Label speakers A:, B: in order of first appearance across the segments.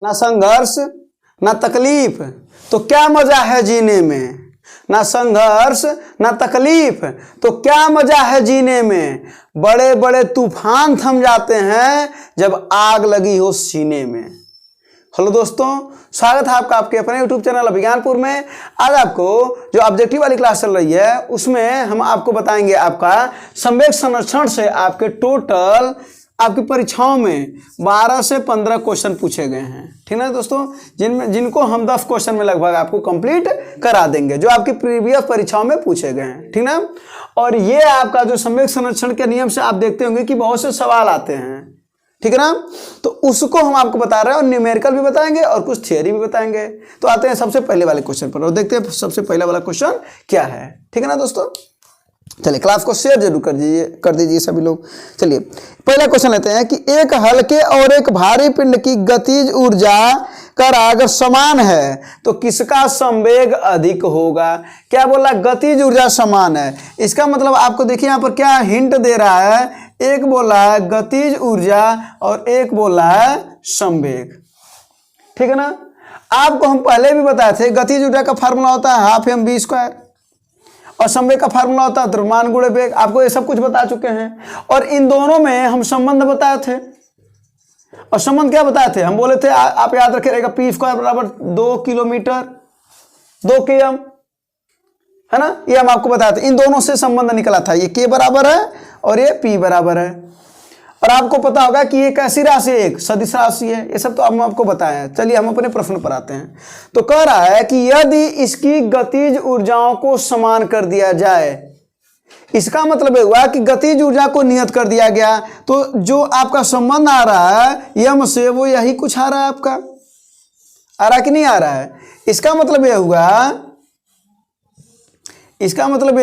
A: ना संघर्ष ना तकलीफ, तो क्या मजा है जीने में। ना संघर्ष ना तकलीफ, तो क्या मजा है जीने में। बड़े बड़े तूफान थम जाते हैं जब आग लगी हो सीने में। हेलो दोस्तों, स्वागत है आपका आपके अपने YouTube चैनल अभिज्ञानपुर में। आज आपको जो ऑब्जेक्टिव वाली क्लास चल रही है उसमें हम आपको बताएंगे आपका संवेग संरक्षण से आपके टोटल आपकी परीक्षाओं में 12 से 15 क्वेश्चन पूछे गए हैं। ठीक है दोस्तों, जिनको हम 10 क्वेश्चन में लगभग आपको कंप्लीट करा देंगे जो आपकी प्रीवियस परीक्षाओं में पूछे गए हैं। ठीक है, और ये आपका जो संवेग संरक्षण के नियम से आप देखते होंगे कि बहुत से सवाल आते हैं। ठीक है ना, तो उसको हम आपको बता रहे हैं और न्यूमेरिकल भी बताएंगे और कुछ थियरी भी बताएंगे। तो आते हैं सबसे पहले वाले क्वेश्चन पर और देखते हैं सबसे पहला वाला क्वेश्चन क्या है। ठीक है ना दोस्तों, चलिए क्लास को शेयर जरूर कर दीजिए सभी लोग। चलिए पहला क्वेश्चन लेते हैं कि एक हल्के और एक भारी पिंड की गतिज ऊर्जा का अगर समान है तो किसका संवेग अधिक होगा। क्या बोला, गतिज ऊर्जा समान है। इसका मतलब आपको देखिए यहाँ पर क्या हिंट दे रहा है, एक बोला है गतिज ऊर्जा और एक बोला है संवेग। ठीक है ना, आपको हम पहले भी बताए थे गतिज ऊर्जा का फार्मूला होता है हाफ एम वी स्क्वायर और संवेग का फार्मूला होता है द्रव्यमान गुणे वेग। आपको ये सब कुछ बता चुके हैं और इन दोनों में हम संबंध बताए थे। और संबंध क्या बताए थे, हम बोले थे आप याद रखिएगा पी स्क्वायर बराबर 2 किलोमीटर 2 km, है ना, ये हम आपको बताए थे। इन दोनों से संबंध निकला था, ये के बराबर है और ये पी बराबर है। और आपको पता होगा कि ये कैसी राशि है, एक सदिश राशि है। ये सब तो हम आपको बताए हैं। चलिए हम अपने प्रश्न पर आते हैं। तो कह रहा है कि यदि इसकी गतिज ऊर्जाओं को समान कर दिया जाए, इसका मतलब हुआ कि गतिज ऊर्जा को नियत कर दिया गया, तो जो आपका संबंध आ रहा है यम से वो यही कुछ आ रहा है आपका, आ रहा कि नहीं आ रहा है। इसका मतलब यह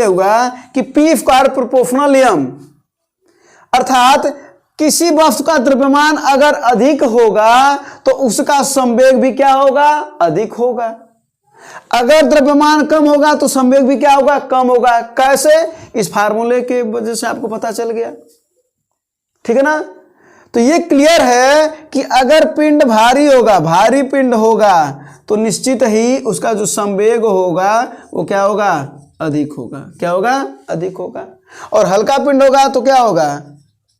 A: हुआ कि पी स्क्वायर प्रोपोर्शनल यम, अर्थात किसी वस्तु का द्रव्यमान अगर अधिक होगा तो उसका संवेग भी क्या होगा, अधिक होगा। अगर द्रव्यमान कम होगा तो संवेग भी क्या होगा, कम होगा। कैसे, इस फार्मूले के वजह से आपको पता चल गया। ठीक है ना, तो ये क्लियर है कि अगर पिंड भारी पिंड होगा तो निश्चित ही उसका जो संवेग होगा वो क्या होगा, अधिक होगा। क्या होगा, अधिक होगा। और हल्का पिंड होगा तो क्या होगा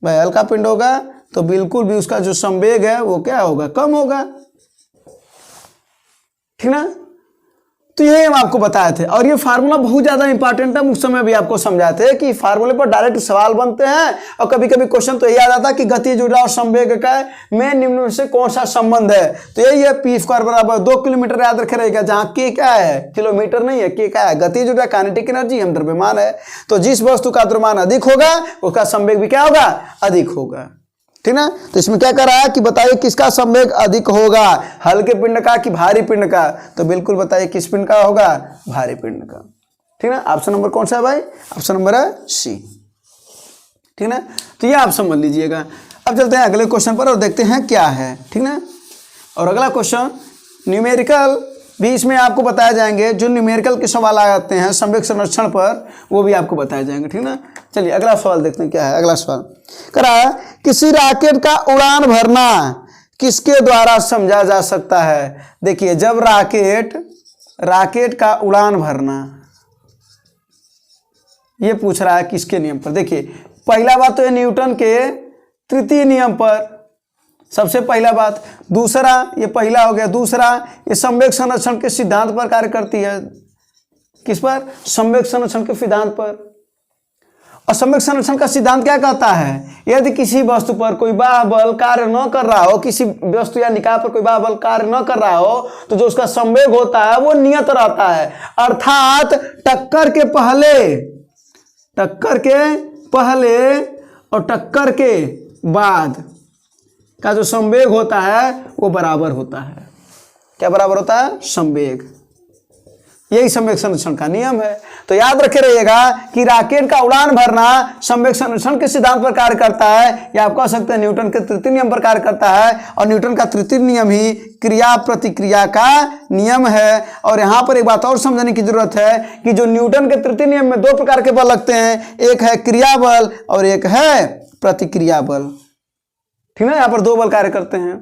A: भाई, हल्का पिंड होगा तो बिल्कुल भी उसका जो संवेग है वो क्या होगा, कम होगा। ठीक ना, तो यही हम आपको बताए थे। और ये फार्मूला बहुत ज्यादा इंपॉर्टेंट है। उस समय भी आपको समझाए थे कि फार्मूले पर डायरेक्ट सवाल बनते हैं और कभी कभी क्वेश्चन तो यही आ जाता है कि गतिज ऊर्जा और संवेग का में निम्न से कौन सा संबंध है। तो यही है पी स्क्वायर बराबर 2 किलोमीटर, याद रखे रहेगा, जहां के क्या है, किलोमीटर नहीं है, के क्या है, गतिज ऊर्जा काइनेटिक एनर्जी, हम द्रव्यमान है। तो जिस वस्तु का द्रव्यमान अधिक होगा उसका संवेग भी क्या होगा, अधिक होगा। ठीक ना, तो इसमें क्या कर रहा है कि बताइए किसका संवेग अधिक होगा, हल्के पिंड का कि भारी पिंड का। तो बिल्कुल बताइए किस पिंड का होगा, भारी पिंड का। ठीक ना, ऑप्शन नंबर कौन सा है भाई, ऑप्शन नंबर है सी। ठीक ना, तो ये आप समझ लीजिएगा। अब चलते हैं अगले क्वेश्चन पर और देखते हैं क्या है। ठीक ना, और अगला क्वेश्चन न्यूमेरिकल भी इसमें आपको बताए जाएंगे। जो न्यूमेरिकल के सवाल आ जाते हैं संवेग संरक्षण पर वो भी आपको बताए जाएंगे। ठीक ना, चलिए अगला सवाल देखते हैं क्या है। अगला सवाल कह रहा है किसी रॉकेट का उड़ान भरना किसके द्वारा समझा जा सकता है। देखिए जब रॉकेट का उड़ान भरना ये पूछ रहा है किसके नियम पर। देखिए पहला बात तो है न्यूटन के तृतीय नियम पर, सबसे पहला बात। दूसरा, ये पहला हो गया। दूसरा, ये संवेग संरक्षण के सिद्धांत पर कार्य करती है। किस पर, संवेग संरक्षण के सिद्धांत पर। और संवेग संरक्षण का सिद्धांत क्या कहता है, यदि किसी वस्तु पर कोई बाह्य कार्य न कर रहा हो, किसी वस्तु या निकाय पर कोई बाह्य कार्य न कर रहा हो तो जो उसका संवेग होता है वो नियत रहता है। अर्थात टक्कर के पहले और टक्कर के बाद का जो संवेग होता है वो बराबर होता है। क्या बराबर होता है, संवेग। यही संवेग संरक्षण का नियम है। तो याद रखे रहिएगा कि रॉकेट का उड़ान भरना संवेग संरक्षण के सिद्धांत पर कार्य करता है, या आप कह सकते हैं न्यूटन के तृतीय नियम पर कार्य करता है। और न्यूटन का तृतीय नियम ही क्रिया प्रतिक्रिया का नियम है। और यहाँ पर एक बात और समझने की जरूरत है कि जो न्यूटन के तृतीय नियम में 2 प्रकार के बल लगते हैं, एक है क्रिया बल और एक है प्रतिक्रिया बल। ठीक है, यहाँ पर 2 बल कार्य करते हैं।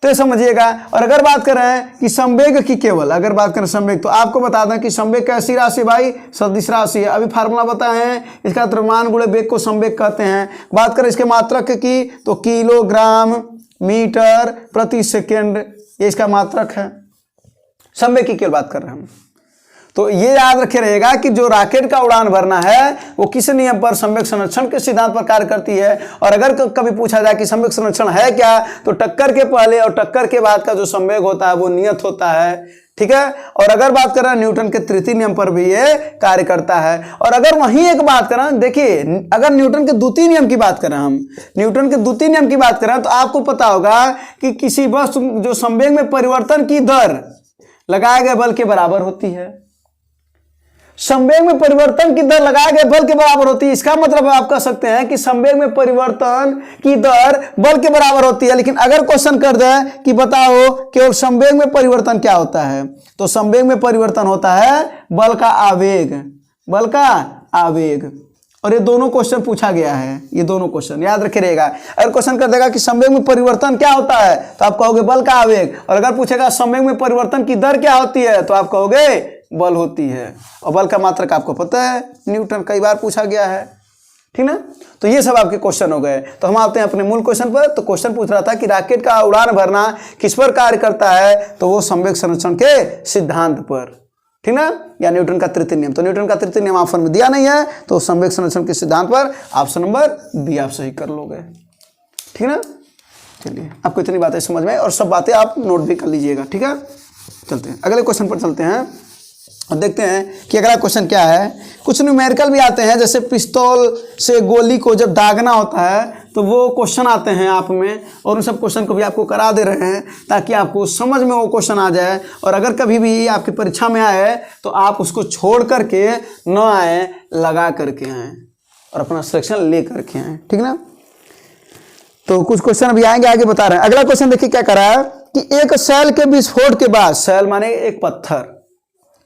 A: तो समझिएगा। और अगर बात कर रहे हैं कि संवेग की केवल, अगर बात करें संवेग, तो आपको बता दें कि संवेग कैसी राशि भाई, सदिश राशि है। अभी फार्मूला बताए हैं, इसका द्रव्यमान गुणे वेग को संवेग कहते हैं। बात करें इसके मात्रक की, तो किलोग्राम मीटर प्रति सेकेंड, ये इसका मात्रक है। संवेग की केवल बात कर रहे हैं हम। तो ये याद रखे रहेगा कि जो रॉकेट का उड़ान भरना है वो किस नियम पर, संवेग संरक्षण के सिद्धांत पर कार्य करती है। और अगर कभी पूछा जाए कि संवेग संरक्षण है क्या, तो टक्कर के पहले और टक्कर के बाद का जो संवेग होता है वो नियत होता है, ठीक है। और अगर बात करें न्यूटन के तृतीय नियम पर भी ये कार्य करता है। और अगर वहीं एक बात करें, देखिए अगर न्यूटन के द्वितीय नियम की बात करें, हम न्यूटन के द्वितीय नियम की बात करें, तो आपको पता होगा कि किसी वस्तु जो संवेग में परिवर्तन की दर लगाए गए बल के बराबर होती है। संवेग में परिवर्तन की दर लगाए गए बल के बराबर होती है। इसका मतलब आप कह सकते हैं कि संवेग में परिवर्तन की दर बल के बराबर होती है। लेकिन अगर क्वेश्चन कर दे कि बताओ केवल संवेग में परिवर्तन क्या होता है, तो संवेग में परिवर्तन होता है बल का आवेग, बल का आवेग। और ये दोनों क्वेश्चन पूछा गया है, ये दोनों क्वेश्चन याद रखे रहेगा। अगर क्वेश्चन कर देगा कि संवेग में परिवर्तन क्या होता है, तो आप कहोगे बल का आवेग। और अगर पूछेगा संवेग में परिवर्तन की दर क्या होती है, तो आप कहोगे बल होती है। और बल का मात्रक आपको पता है, न्यूटन, कई बार पूछा गया है, ठीक ना। तो ये सब आपके क्वेश्चन हो गए। तो हम आते हैं अपने मूल क्वेश्चन पर। तो क्वेश्चन पूछ रहा था कि रॉकेट का उड़ान भरना किस पर कार्य करता है, तो वो संवेग संरक्षण के सिद्धांत पर, ठीक ना, या न्यूटन का तृतीय नियम। तो न्यूटन का तृतीय नियम ऑप्शन में दिया नहीं है, तो संवेग संरक्षण के सिद्धांत पर ऑप्शन नंबर बी आप सही कर लोगे, ठीक ना। चलिए, आपको इतनी बातें समझ में, और सब बातें आप नोट भी कर लीजिएगा, ठीक है। चलते हैं अगले क्वेश्चन पर चलते हैं और देखते हैं कि अगला क्वेश्चन क्या है। कुछ न्यूमेरिकल भी आते हैं, जैसे पिस्तौल से गोली को जब दागना होता है तो वो क्वेश्चन आते हैं आप में, और उन सब क्वेश्चन को भी आपको करा दे रहे हैं ताकि आपको समझ में वो क्वेश्चन आ जाए। और अगर कभी भी आपकी परीक्षा में आए तो आप उसको छोड़ करके न आए, लगा करके आए और अपना सिलेक्शन ले करके आए, ठीक ना। तो कुछ क्वेश्चन अभी आएंगे, आगे बता रहे हैं। अगला क्वेश्चन देखिए क्या करा है कि एक शैल के विस्फोट के बाद, शैल माने एक पत्थर,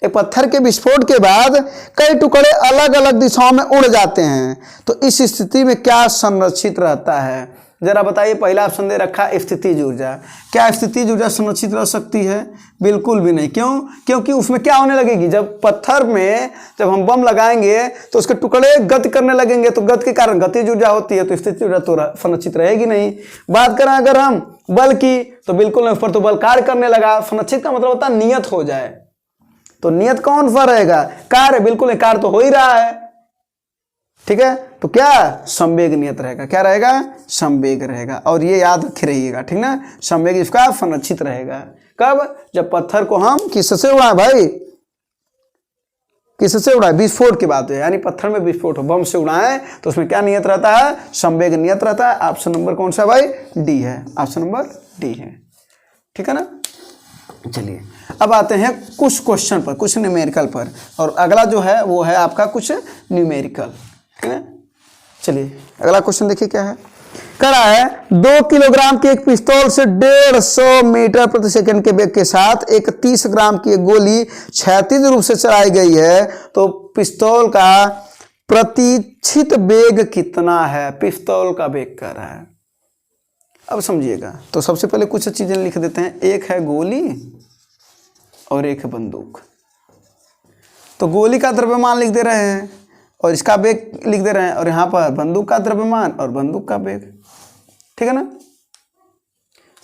A: एक पत्थर के विस्फोट के बाद कई टुकड़े अलग अलग दिशाओं में उड़ जाते हैं, तो इस स्थिति में क्या संरक्षित रहता है, जरा बताइए। पहला ऑप्शन दे रखा स्थितिज ऊर्जा। क्या स्थितिज ऊर्जा संरक्षित रह सकती है? बिल्कुल भी नहीं। क्यों? क्योंकि उसमें क्या होने लगेगी, जब पत्थर में जब हम बम लगाएंगे तो उसके टुकड़े गति करने लगेंगे, तो गति के कारण गतिज ऊर्जा होती है, तो स्थितिज ऊर्जा तो संरक्षित रहेगी नहीं। बात करें अगर हम बल की, तो बिल्कुल नहीं, ऊपर तो बल कार्य करने लगा। संरक्षित का मतलब होता है नियत हो जाए, तो नियत कौन सा रहेगा? कार्य। बिल्कुल कार्य तो हो ही रहा है, ठीक है। तो क्या संवेग नियत रहेगा, क्या रहेगा? संवेग रहेगा। और ये याद रखे रहिएगा, ठीक ना, संवेग इसका संरक्षित रहेगा। कब? जब पत्थर को हम किससे उड़ाए भाई, किससे उड़ाए? विस्फोट की बात है, यानी पत्थर में विस्फोट हो, बम से उड़ाए तो उसमें क्या नियत रहता है? संवेग नियत रहता है। ऑप्शन नंबर कौन सा भाई? डी है, ऑप्शन नंबर डी है, ठीक है ना। चलिए अब आते हैं कुछ क्वेश्चन पर, कुछ न्यूमेरिकल पर, और अगला जो है वो है आपका कुछ न्यूमेरिकल, ठीक है। चलिए अगला क्वेश्चन देखिए क्या है। कह रहा है 2 किलोग्राम की एक पिस्तौल से 150 मीटर प्रति सेकंड के वेग के साथ एक 30 ग्राम की एक गोली क्षैतिज रूप से चलाई गई है, तो पिस्तौल का प्रतिच्छित वेग कितना है? पिस्तौल का वेग कह रहा है। अब समझिएगा, तो सबसे पहले कुछ चीजें लिख देते हैं। एक है गोली और एक है बंदूक। तो गोली का द्रव्यमान लिख दे रहे हैं और इसका वेग लिख दे रहे हैं, और यहाँ पर बंदूक का द्रव्यमान और बंदूक का वेग, ठीक है ना।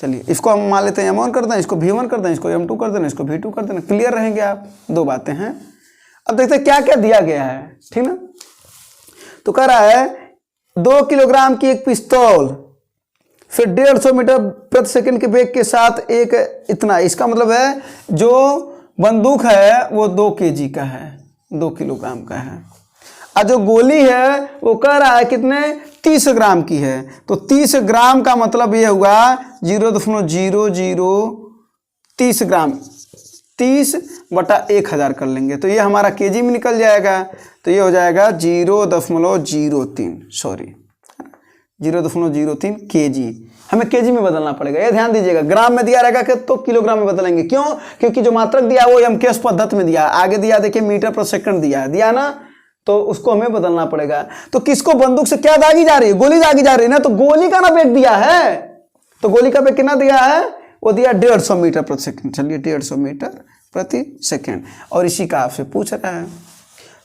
A: चलिए इसको हम मान लेते हैं M1 कर दें, इसको V1 कर दें, इसको M2 कर दें, इसको V2 कर दें। क्लियर रहेंगे आप, दो बातें हैं। अब देखते हैं क्या क्या दिया गया है, ठीक ना। तो कह रहा है 2 किलोग्राम की एक पिस्तौल फिर 150 मीटर प्रति सेकंड के वेग के साथ एक इतना, इसका मतलब है जो बंदूक है वो 2 kg का है, 2 किलोग्राम का है, और जो गोली है वो कह रहा है कितने? 30 ग्राम की है। तो 30 ग्राम का मतलब ये हुआ 0.00 30 ग्राम, 30/1000 कर लेंगे तो ये हमारा केजी में निकल जाएगा। तो ये हो जाएगा 0.03, सॉरी 0.03 केजी। हमें केजी में बदलना पड़ेगा, ये ध्यान दीजिएगा। ग्राम में दिया रहेगा कि तो किलोग्राम में बदलेंगे। क्यों? क्योंकि जो मात्रक दिया वो एमकेएस पद्धति में दिया, आगे दिया देखिए मीटर प्रति सेकंड दिया ना, तो उसको हमें बदलना पड़ेगा। तो किसको बंदूक से क्या दागी जा रही है? गोली दागी जा रही है ना, तो गोली का ना वेग दिया है, तो गोली का वेग कितना दिया है? वो दिया 150 मीटर प्रति सेकंड। चलिए 150 मीटर प्रति सेकंड, और इसी का आपसे पूछ रहा है।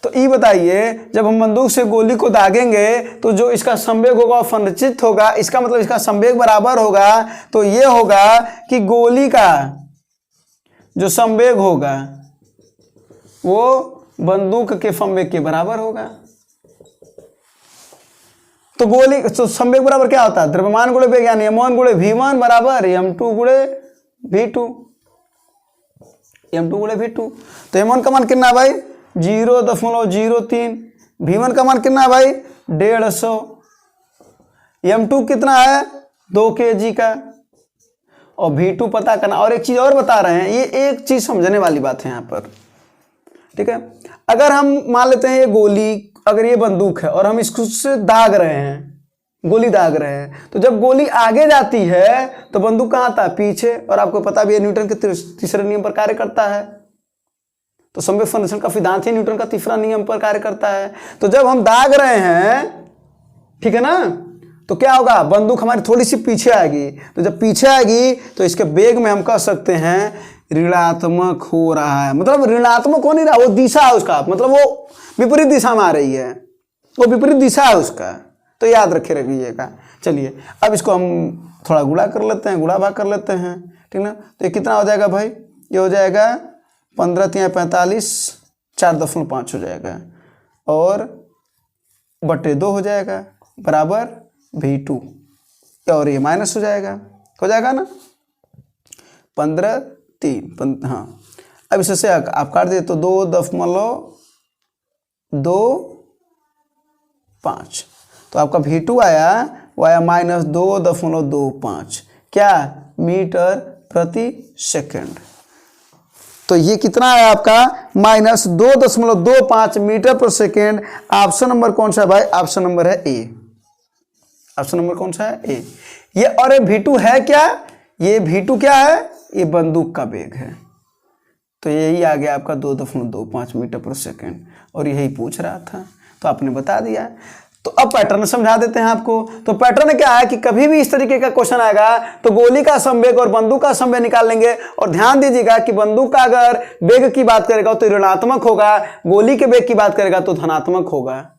A: तो ये बताइए, जब हम बंदूक से गोली को दागेंगे तो जो इसका संवेग होगा वो संरक्षित होगा, इसका मतलब इसका संवेग बराबर होगा। तो ये होगा कि गोली का जो संवेग होगा वो बंदूक के संवेग के बराबर होगा। तो गोली तो संवेग बराबर क्या होता है? द्रव्यमान गुणे वेग, यानी m1 गुणे v1 बराबर m2 गुणे v2, m2 गुणे v2। तो m1 का मान कितना है भाई? 0.03। v1 का मान कितना है भाई? 150। m2 कितना है? 2 kg का, और v2 पता करना। और एक चीज और बता रहे हैं, ये एक चीज समझने वाली बात है यहाँ पर, ठीक है। अगर हम मान लेते हैं ये गोली, अगर ये बंदूक है और हम इसको से दाग रहे हैं, गोली दाग रहे हैं, तो जब गोली आगे जाती है तो बंदूक कहाँ आता है? पीछे। और आपको पता भी है न्यूटन के तीसरे नियम पर कार्य करता है। तो संवेग संरक्षण का सिद्धांत ही न्यूटन का तीसरा नियम पर कार्य करता है। तो जब हम दाग रहे हैं, ठीक है ना, तो क्या होगा? बंदूक हमारी थोड़ी सी पीछे आएगी। तो जब पीछे आएगी तो इसके वेग में हम कह सकते हैं ऋणात्मक हो रहा है। मतलब ऋणात्मक हो नहीं रहा, वो दिशा है उसका, मतलब वो विपरीत दिशा में आ रही है, वो विपरीत दिशा है उसका। तो याद रखे रखिएगा। चलिए अब इसको हम थोड़ा गुणा कर लेते हैं, गुणा भाग कर लेते हैं, ठीक ना। तो ये कितना हो जाएगा भाई? ये हो जाएगा 15 × 45, 4.5 हो जाएगा, और बटे 2 हो जाएगा, बराबर v2, और ये माइनस हो जाएगा ना 15 3। हाँ, अब इससे आप काट दिए तो 2.25, तो आपका v2 आया, वो आया -2.25, क्या? मीटर प्रति सेकंड। तो ये कितना है आपका? -2.25 मीटर पर सेकेंड। ऑप्शन नंबर कौन सा है भाई? ऑप्शन नंबर है ए। ऑप्शन नंबर कौन सा है? ए। ये और v2 है क्या? ये v2 क्या है? ये बंदूक का वेग है। तो यही आ गया आपका 2.25 मीटर पर सेकेंड, और यही पूछ रहा था, तो आपने बता दिया। तो अब पैटर्न समझा देते हैं आपको। तो पैटर्न क्या है कि कभी भी इस तरीके का क्वेश्चन आएगा तो गोली का संवेग और बंदूक का संवेग निकाल लेंगे। और ध्यान दीजिएगा कि बंदूक का अगर वेग की बात करेगा तो ऋणात्मक होगा, गोली के वेग की बात करेगा तो धनात्मक होगा,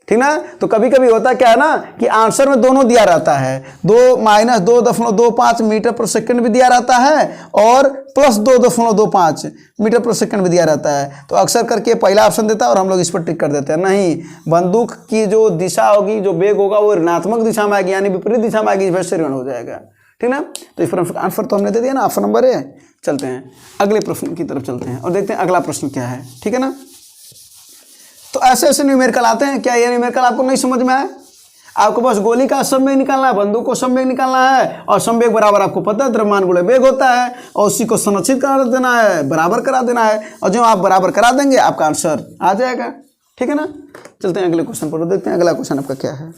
A: ठीक ना। तो कभी कभी होता क्या है ना कि आंसर में दोनों दिया रहता है, -2.25 मीटर पर सेकंड भी दिया रहता है और +2.25 मीटर पर सेकंड भी दिया रहता है। तो अक्सर करके पहला ऑप्शन देता है और हम लोग इस पर टिक कर देते हैं। नहीं, बंदूक की जो दिशा होगी, जो वेग होगा, वो ऋणात्मक दिशा में आएगी, यानी विपरीत दिशा में आएगी, वैसे ऋण हो जाएगा, ठीक ना। तो इस पर आंसर तो हमने दे दिया ना, ऑप्शन नंबर ए। चलते हैं अगले प्रश्न की तरफ चलते हैं और देखते हैं अगला प्रश्न क्या है, ठीक है ना। तो ऐसे ऐसे न्यूमेरिकल आते हैं। क्या ये न्यूमेरिकल आपको नहीं समझ में आया? आपको बस गोली का संवेग निकालना है, बंदूक को संवेग निकालना है, और संवेग बराबर आपको पता है द्रव्यमान गुणे वेग होता है, और उसी को संरक्षित करा देना है, बराबर करा देना है, और जो आप बराबर करा देंगे आपका आंसर आ जाएगा, ठीक है ना। चलते हैं अगले क्वेश्चन पर, देखते हैं अगला क्वेश्चन आपका क्या है।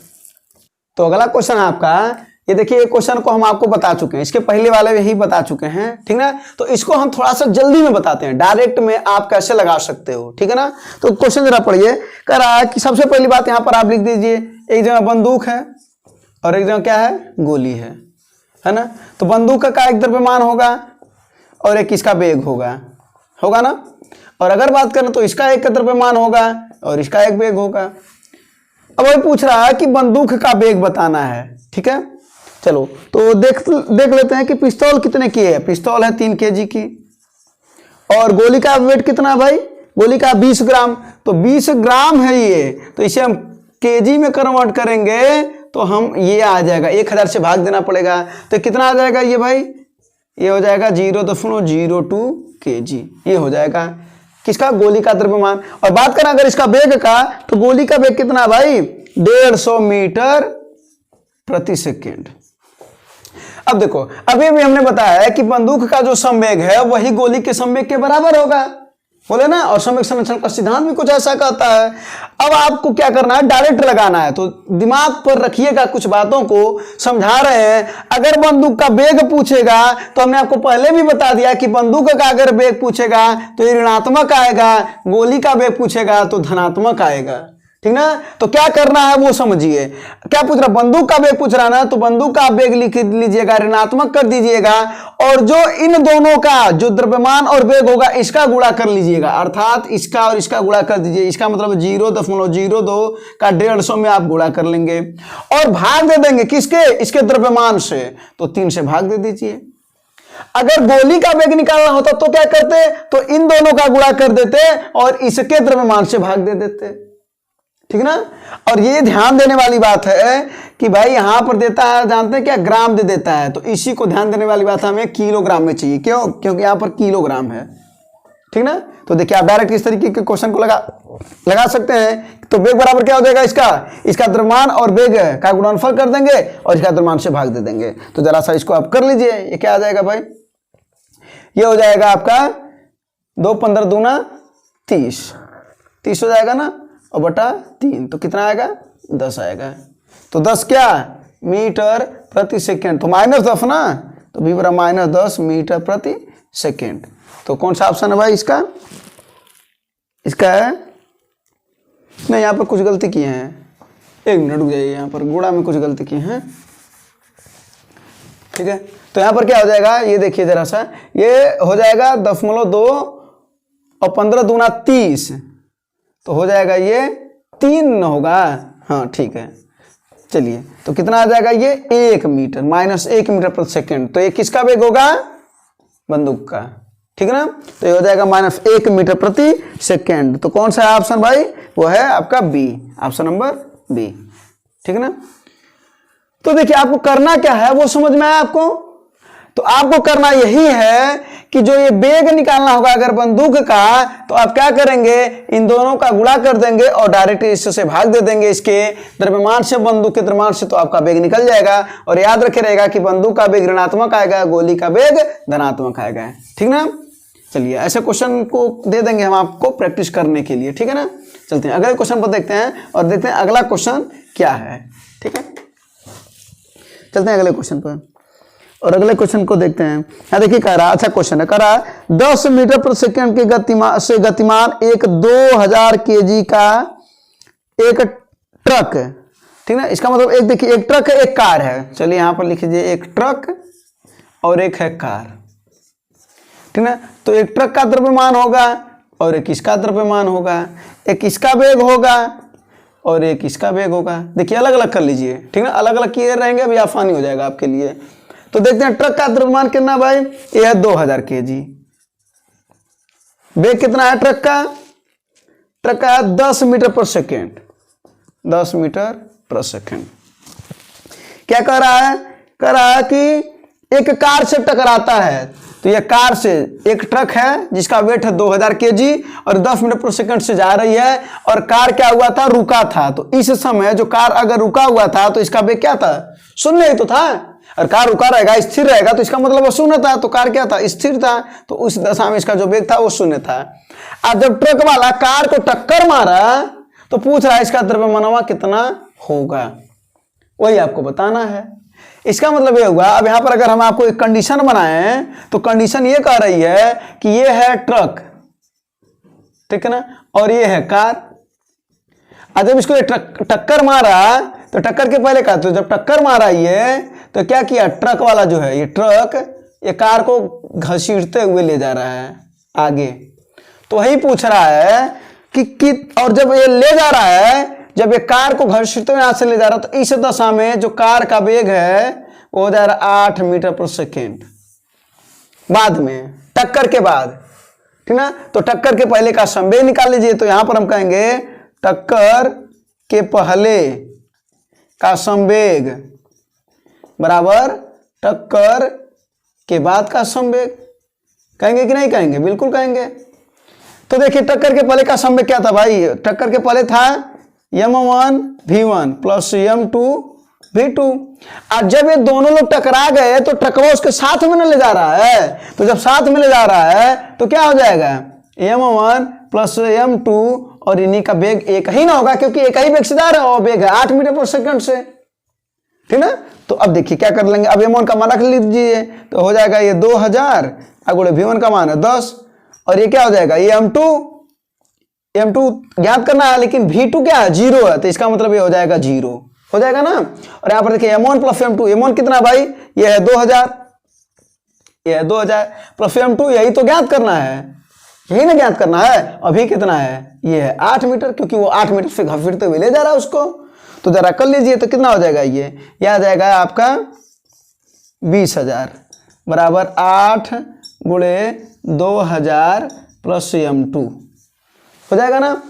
A: तो अगला क्वेश्चन आपका ये देखिए, ये क्वेश्चन को हम आपको बता चुके हैं, इसके पहले वाले में ही बता चुके हैं, ठीक ना। तो इसको हम थोड़ा सा जल्दी में बताते हैं, डायरेक्ट में आप कैसे लगा सकते हो, ठीक है ना। तो क्वेश्चन जरा पढ़िए। कह रहा है कि सबसे पहली बात यहाँ पर आप लिख दीजिए, एक जगह बंदूक है और एक जगह क्या है? गोली है ना। तो बंदूक का एक द्रव्यमान होगा और एक इसका वेग होगा ना। और अगर बात करें तो इसका एक का द्रव्यमान होगा और इसका एक वेग होगा। अब वही पूछ रहा है कि बंदूक का वेग बताना है, ठीक है। चलो तो देख लेते हैं कि पिस्तौल कितने की है। पिस्तौल है 3 kg की, और गोली का वेट कितना है भाई? गोली का 20 ग्राम। तो 20 ग्राम है ये, तो इसे हम केजी में कन्वर्ट करेंगे तो हम ये आ जाएगा, 1000 से भाग देना पड़ेगा। तो कितना आ जाएगा ये भाई? ये हो जाएगा 0.02 kg, ये हो जाएगा किसका? गोली का द्रव्यमान। और बात करें अगर इसका वेग का, तो गोली का वेग कितना भाई? 150 मीटर प्रति सेकेंड। अब देखो, अभी भी हमने बताया है कि बंदूक का जो संवेग है वही गोली के संवेग के बराबर होगा, बोले ना। और संवेग संरक्षण का सिद्धांत भी कुछ ऐसा कहता है। अब आपको क्या करना है? डायरेक्ट लगाना है। तो दिमाग पर रखिएगा, कुछ बातों को समझा रहे हैं। अगर बंदूक का वेग पूछेगा तो हमने आपको पहले भी बता दिया कि बंदूक का अगर वेग पूछेगा तो ये ऋणात्मक आएगा, गोली का वेग पूछेगा तो धनात्मक आएगा, ठीक ना। तो क्या करना है वो समझिए। क्या पूछ रहा, बंदूक का वेग पूछ रहा ना, तो बंदूक का वेग लिख लीजिएगा, ऋणात्मक कर दीजिएगा, और जो इन दोनों का जो द्रव्यमान और वेग होगा इसका गुणा कर लीजिएगा, अर्थात इसका और इसका गुणा कर दीजिए। इसका मतलब 0.02 का 150 में आप गुणा कर लेंगे और भाग दे देंगे किसके, इसके द्रव्यमान से, तो 3 से भाग दे दीजिए। अगर गोली का वेग निकालना होता तो क्या करते, तो इन दोनों का गुणा कर देते और इसके द्रव्यमान से भाग दे देते, ठीक ना। और ये ध्यान देने वाली बात है कि भाई यहां पर देता है, जानते हैं क्या, ग्राम दे देता है, तो इसी को ध्यान देने वाली बात हमें किलोग्राम में चाहिए। क्यों, क्योंकि यहां पर किलोग्राम है, ठीक ना। तो देखिए आप डायरेक्ट इस तरीके के क्वेश्चन को लगा सकते हैं। तो वेग बराबर क्या हो जाएगा, इसका द्रव्यमान और वेग का गुणनफल कर देंगे और इसका द्रव्यमान से भाग दे देंगे। तो जरा सा इसको आप कर लीजिए। ये क्या आ जाएगा भाई, ये हो जाएगा आपका 2 15 दूना 30 हो जाएगा ना, और बटा 3, तो कितना आएगा, 10 आएगा। तो 10 क्या, मीटर प्रति सेकेंड, तो -10 ना, तो भी बराबर -10 मीटर प्रति सेकेंड। तो कौन सा ऑप्शन है भाई इसका, इसका है नहीं, यहाँ पर कुछ गलती किए हैं, 1 मिनट रुक जाइए, यहाँ पर गुणा में कुछ गलती किए हैं, ठीक है। तो यहाँ पर क्या हो जाएगा, ये देखिए जरा सा, ये हो जाएगा 0.2 और 15 दूना 30, तो हो जाएगा ये 3 होगा, हाँ ठीक है। चलिए तो कितना आ जाएगा, ये 1 मीटर, -1 मीटर प्रति सेकेंड। तो ये किसका वेग होगा, बंदूक का, ठीक है ना। तो ये हो जाएगा -1 मीटर प्रति सेकेंड। तो कौन सा है ऑप्शन भाई, वो है आपका बी, ऑप्शन नंबर बी, ठीक है ना। तो देखिए आपको करना क्या है वो समझ में आया आपको। तो आपको करना यही है कि जो ये वेग निकालना होगा अगर बंदूक का, तो आप क्या करेंगे, इन दोनों का गुणा कर देंगे और डायरेक्ट इससे भाग दे देंगे इसके द्रव्यमान से, बंदूक के द्रव्यमान से, तो आपका वेग निकल जाएगा। और याद रखे रहेगा कि बंदूक का वेग ऋणात्मक आएगा, गोली का वेग धनात्मक आएगा, ठीक ना। चलिए ऐसे क्वेश्चन को दे देंगे हम आपको प्रैक्टिस करने के लिए, ठीक है ना। चलते हैं अगले क्वेश्चन पर देखते हैं और देखते हैं अगला क्वेश्चन क्या है, ठीक है। चलते हैं अगले क्वेश्चन पर और अगले क्वेश्चन को देखते हैं। यहाँ देखिए कह रहा, अच्छा क्वेश्चन है, कह रहा 10 मीटर प्रति सेकंड के गतिमान एक 2000 kg का एक ट्रक, ठीक ना। इसका मतलब एक देखिए, एक ट्रक है, एक कार है। चलिए यहाँ पर लिख लीजिए, एक ट्रक और एक है कार, ठीक ना। तो एक ट्रक का द्रव्यमान होगा और एक इसका द्रव्यमान होगा, एक इसका वेग होगा और एक इसका वेग होगा। देखिए अलग अलग कर लीजिए, ठीक ना, अलग अलग किए रहेंगे, अभी आसानी हो जाएगा आपके लिए। तो देखते हैं ट्रक का द्रव्यमान कितना भाई, ये है 2000 kg, वेग कितना है ट्रक का, ट्रक का है 10 मीटर पर सेकेंड, 10 मीटर पर सेकेंड। क्या कह रहा है, कह रहा है कि एक कार से टकराता है। तो यह कार से, एक ट्रक है जिसका वेट है 2000 kg और 10 मीटर पर सेकंड से जा रही है, और कार क्या हुआ था, रुका था। तो इस समय जो कार अगर रुका हुआ था तो इसका वेग क्या था, 0 ही तो था। और कार रुका रहेगा, स्थिर रहेगा, तो इसका मतलब वो 0 था। तो कार क्या था, स्थिर था, तो उस दशा में इसका जो वेग था वो 0 था। अब जब ट्रक वाला कार को टक्कर मारा तो पूछ रहा है इसका द्रव्यमान कितना होगा, वही आपको बताना है। इसका मतलब ये हुआ, अब यहां पर अगर हम आपको एक कंडीशन बनाएं तो कंडीशन ये कह रही है कि ये है ट्रक, ठीक है ना, और ये है कार। अब जब इसको टक्कर मारा तो टक्कर के पहले क्या, तो जब टक्कर मारा ये, तो क्या किया, ट्रक वाला जो है, ये ट्रक ये कार को घसीटते हुए ले जा रहा है आगे। तो वही पूछ रहा है कि और जब ये ले जा रहा है, जब ये कार को घसीटते हुए यहां से ले जा रहा है, तो इस दशा में जो कार का वेग है वो हो जा रहा है 8 मीटर पर सेकेंड, बाद में टक्कर के बाद, ठीक ना। तो टक्कर के पहले का संवेग निकाल लीजिए। तो यहां पर हम कहेंगे टक्कर के पहले का संवेग बराबर टक्कर के बाद का संवेग। कहेंगे कि नहीं कहेंगे, बिल्कुल कहेंगे। तो देखिए टक्कर के पहले का संवेग क्या था भाई, टक्कर के पहले था m1 v1 plus m2 v2। और जब ये दोनों लोग टकरा गए तो ट्रकवा उसके साथ में न ले जा रहा है, तो जब साथ में ले जा रहा है तो क्या हो जाएगा, m1 प्लस m2, और इन्हीं का वेग एक ही ना होगा क्योंकि एक ही वेग से जा रहा है और वेग है 8 मीटर पर सेकंड से, ठीक ना। तो अब देखिए क्या कर लेंगे, अब m1 का मान रख लीजिए, तो हो जाएगा ये 2000 अगुड़े v1 का मान है 10, और ये क्या हो जाएगा, ये m2 m2 ज्ञात करना है, लेकिन v2 क्या है, 0 है, तो इसका मतलब ये हो जाएगा 0 हो जाएगा ना। और यहाँ पर देखिए m1 प्लस m2, m1 कितना भाई, ये है 2000, ये है 2000 प्लस m2, यही तो ज्ञात करना है, यही ना ज्ञात करना है। अभी कितना है, ये है 8 मीटर, क्योंकि वो 8 मीटर से घसीटते हुए ले जा रहा है उसको। तो जरा कर लीजिए, तो कितना हो जाएगा, ये आ जाएगा आपका 20,000 बराबर 8 गुणे 2000 प्लस m2 हो जाएगा ना।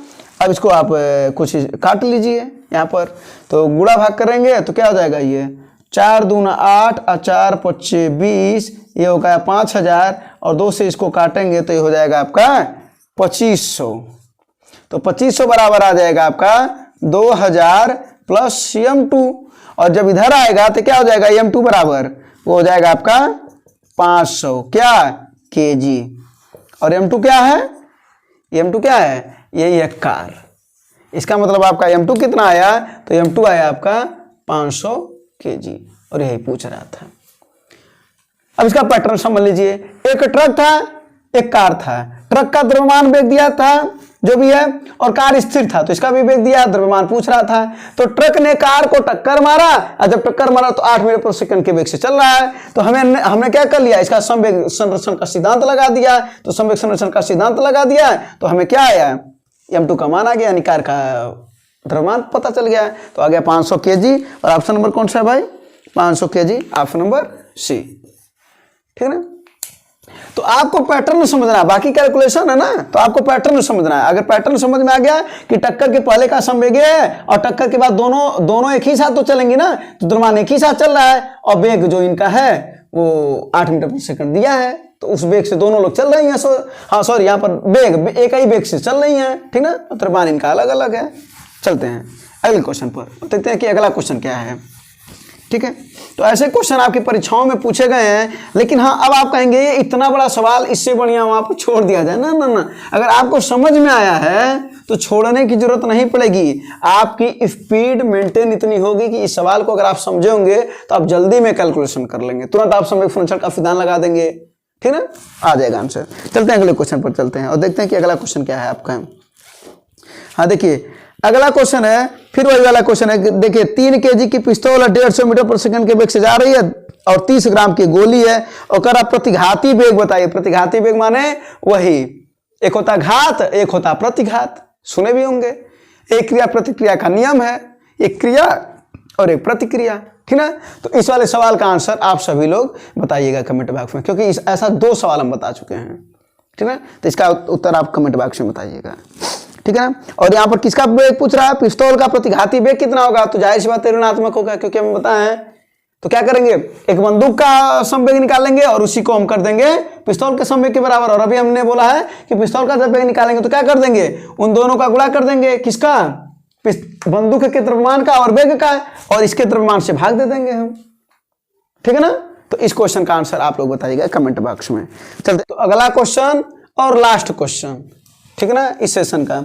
A: अब इसको आप कुछ काट लीजिए यहाँ पर, तो गुणा भाग करेंगे तो क्या हो जाएगा, ये 4 दूना 8 और 4 पच्चे 20, ये हो गया 5000, और 2 से इसको काटेंगे तो ये हो जाएगा आपका 2500। तो 2500 बराबर आ जाएगा आपका 2000 प्लस m2, और जब इधर आएगा तो क्या हो जाएगा, m2 बराबर वो हो जाएगा आपका 500 क्या kg, और m2 क्या है, m2 क्या है, यही है कार। इसका मतलब आपका m2 कितना आया, तो m2 आया आपका 500 kg, और यही पूछ रहा था। अब इसका पैटर्न समझ लीजिए, एक ट्रक था, एक कार था, ट्रक का द्रव्यमान वेग दिया था जो भी है, और कार स्थिर था, तो इसका भी वेग दिया, द्रव्यमान पूछ रहा था। तो ट्रक ने कार को टक्कर मारा, और जब टक्कर मारा तो 8 मीटर प्रति सेकंड के वेग से चल रहा है, तो हमने क्या कर लिया, इसका संवेग संरक्षण का सिद्धांत लगा दिया। तो संवेग संरक्षण का सिद्धांत लगा दिया तो हमें क्या आया, m2 का मान आ गया, यानी कार का द्रव्यमान पता चल गया। तो आ गया 500 kg, और ऑप्शन नंबर कौन सा है भाई, 500 kg, ऑप्शन नंबर सी, ठीक है ना। तो आपको पैटर्न समझना है, बाकी कैलकुलेशन है ना, तो आपको पैटर्न समझना है। अगर पैटर्न समझ में आ गया कि टक्कर के पहले का संवेग है और टक्कर के बाद दोनों एक ही साथ तो चलेंगे ना, तो द्रव्यमान एक ही साथ चल रहा है, और वेग जो इनका है वो 8 मीटर प्रति सेकंड दिया है, तो उस वेग से दोनों लोग चल रही हैं। सॉरी यहाँ पर वेग एक ही वेग से चल रही हैं, ठीक ना, द्रव्यमान इनका अलग अलग है। चलते हैं अगले क्वेश्चन पर, देखते हैं कि अगला क्वेश्चन क्या है, ठीक है। तो ऐसे क्वेश्चन आपकी परीक्षाओं में पूछे गए हैं, लेकिन हाँ अब आप कहेंगे ये इतना बड़ा सवाल, इससे बढ़िया वहां पर छोड़ दिया जाए। ना ना ना, अगर आपको समझ में आया है तो छोड़ने की जरूरत नहीं पड़ेगी। आपकी स्पीड मेंटेन इतनी होगी कि इस सवाल को अगर आप समझे होंगे तो आप जल्दी में कैलकुलेशन कर लेंगे, तुरंत आप संवेग फंक्शन का सिद्धांत लगा देंगे, ठीक ना, आ जाएगा आंसर। चलते हैं अगले क्वेश्चन पर, चलते हैं और देखते हैं कि अगला क्वेश्चन क्या है आपका। हाँ देखिए अगला क्वेश्चन है, फिर वही वाला क्वेश्चन है। देखिए 3 kg की पिस्तौल 150 मीटर प्रति सेकंड के वेग से जा रही है, और 30 ग्राम की गोली है, और कर आप प्रतिघाती वेग बताइए। प्रतिघाती वेग माने वही, एक होता घात, एक होता प्रतिघात, सुने भी होंगे। एक क्रिया प्रतिक्रिया का नियम है, एक क्रिया और एक प्रतिक्रिया, ठीक ना। तो इस वाले सवाल का आंसर आप सभी लोग बताइएगा कमेंट बॉक्स में, क्योंकि ऐसा 2 सवाल हम बता चुके हैं, ठीक है। तो इसका उत्तर आप कमेंट बॉक्स में बताइएगा, ठीक है ना। और यहाँ पर किसका वेग पूछ रहा है, पिस्तौल का प्रतिघाती वेग कितना होगा, तो जाहिर सी बात है ऋणात्मक होगा, क्योंकि हमें पता है। तो क्या करेंगे, एक बंदूक का संवेग निकालेंगे और उसी को हम कर देंगे पिस्तौल के संवेग के बराबर। और अभी हमने बोला है कि पिस्तौल का जब वेग निकालेंगे तो क्या कर देंगे, उन दोनों का गुणा कर देंगे, किसका, बंदूक के द्रव्यमान का और वेग का, और इसके द्रव्यमान से भाग दे देंगे हम, ठीक है ना। तो इस क्वेश्चन का आंसर आप लोग बताइएगा कमेंट बॉक्स में। चलते तो अगला क्वेश्चन और लास्ट क्वेश्चन, ठीक है ना, इस सेशन का।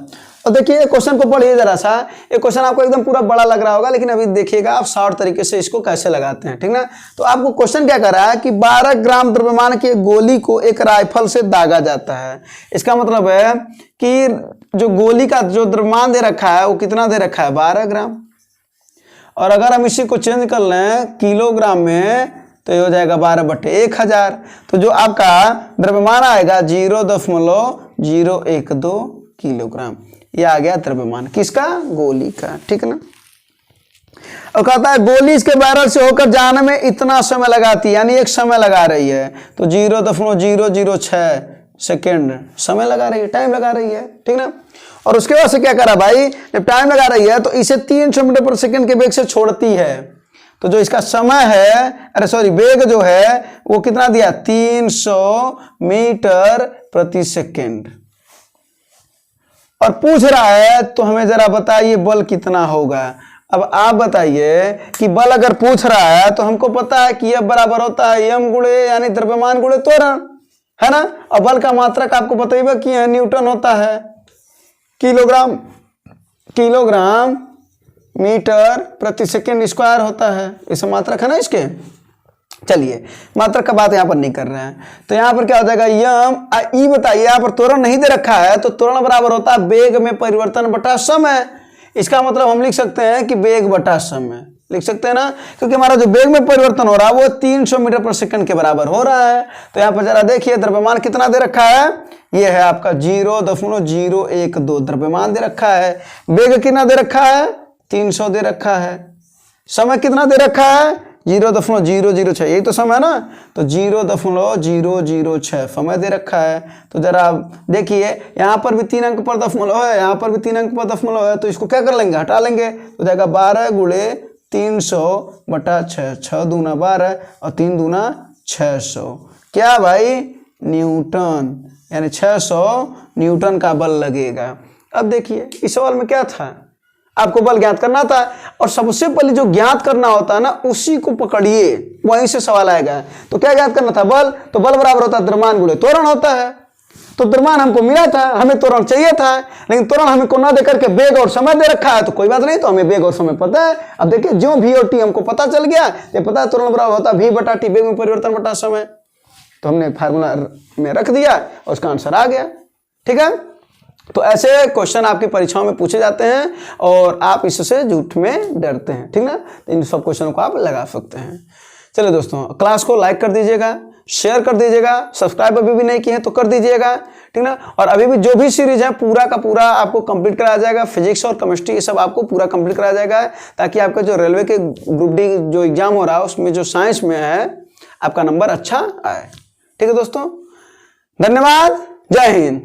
A: और देखिए क्वेश्चन को पढ़िए जरा सा, ये क्वेश्चन आपको एकदम पूरा बड़ा लग रहा होगा, लेकिन अभी देखिएगा आप शॉर्ट तरीके से इसको कैसे लगाते हैं, ठीक ना। तो आपको क्वेश्चन क्या कर रहा है कि 12 ग्राम द्रव्यमान की गोली को एक राइफल से दागा जाता है। इसका मतलब है कि जो गोली का जो द्रव्यमान दे रखा है वो कितना दे रखा है, 12 ग्राम। और अगर हम इसी को चेंज कर लें किलोग्राम में तो ये हो जाएगा 12/1000। तो जो आपका द्रव्यमान आएगा 0.012 किलोग्राम, ये आ गया द्रव्यमान किसका, गोली का, ठीक है ना। और कहता है गोली इसके बैरल से होकर जाने में इतना समय लगाती है, यानी एक समय लगा रही है, तो 0.006 सेकेंड समय लगा रही है, टाइम लगा रही है, ठीक ना। और उसके बाद से क्या करा भाई, जब टाइम लगा रही है तो इसे 300 मीटर प्रति सेकंड के वेग से छोड़ती है। तो जो इसका समय है, अरे सॉरी वेग जो है वो कितना दिया, 300 मीटर प्रति सेकंड। और पूछ रहा है तो हमें जरा बताइए बल कितना होगा। अब आप बताइए कि बल अगर पूछ रहा है तो हमको पता है कि F बराबर होता है m गुणे यानी द्रव्यमान गुणे त्वरण, है ना। और बल का मात्रक आपको बताइए कि न्यूटन होता है, किलोग्राम मीटर प्रति सेकंड स्क्वायर होता है, इसे मात्रक है ना इसके। चलिए मात्रक का बात यहाँ पर नहीं कर रहे हैं, तो यहाँ पर क्या हो जाएगा यम ई। बताइए यहाँ पर त्वरण नहीं दे रखा है, तो त्वरण बराबर होता है वेग में परिवर्तन बटा समय। इसका मतलब हम लिख सकते हैं कि वेग बटा समय लिख सकते हैं ना, क्योंकि हमारा जो वेग में परिवर्तन हो रहा है वो 300 मीटर पर सेकंड के बराबर हो रहा है। तो यहाँ पर जरा देखिए द्रव्यमान कितना दे रखा है, ये है आपका 0.012 द्रव्यमान दे रखा है। वेग कितना दे रखा है 300 दे रखा है। समय कितना दे रखा है 0.006, यही तो समय है ना, तो 0.006 समय दे रखा है। तो जरा आप देखिए यहाँ पर भी 3 अंक पर दशमलव है, यहाँ पर भी 3 अंक पर दशमलव है, तो इसको क्या कर लेंगे हटा लेंगे, तो जाएगा 12 गुणे 300 बटा 6, 6 दूना 12 और 3 दूना 600, क्या भाई न्यूटन, यानी 600 न्यूटन का बल लगेगा। अब देखिए इस सवाल में क्या था, आपको बल ज्ञात करना था, और सबसे पहले जो ज्ञात करना होता है ना उसी को पकड़िए, वहीं से सवाल आएगा। तो क्या ज्ञात करना था बल, तो बल बराबर होता है द्रव्यमान गुणे त्वरण होता है। तो द्रव्यमान हमको मिला था, हमें त्वरण चाहिए था, लेकिन त्वरण हमें को ना देकर के वेग और समय दे रखा है, तो कोई बात नहीं, तो हमें वेग और समय पता है। अब देखिए जो v और t हमको पता चल गया, ये पता है त्वरण बराबर होता है v बटा t, वेग में परिवर्तन बटा समय, तो हमने फार्मूला में रख दिया और उसका आंसर आ गया। ठीक है, तो ऐसे क्वेश्चन आपकी परीक्षाओं में पूछे जाते हैं और आप इससे झूठ में डरते हैं, ठीक ना, तो इन सब क्वेश्चनों को आप लगा सकते हैं। चलिए दोस्तों, क्लास को लाइक कर दीजिएगा, शेयर कर दीजिएगा, सब्सक्राइब अभी भी नहीं किए हैं तो कर दीजिएगा, ठीक ना। और अभी भी जो भी सीरीज है पूरा का पूरा आपको कंप्लीट कराया जाएगा, फिजिक्स और केमिस्ट्री ये सब आपको पूरा कंप्लीट कराया जाएगा, ताकि आपका जो रेलवे के ग्रुप डी जो एग्जाम हो रहा है उसमें जो साइंस में है आपका नंबर अच्छा आए। ठीक है दोस्तों, धन्यवाद, जय हिंद।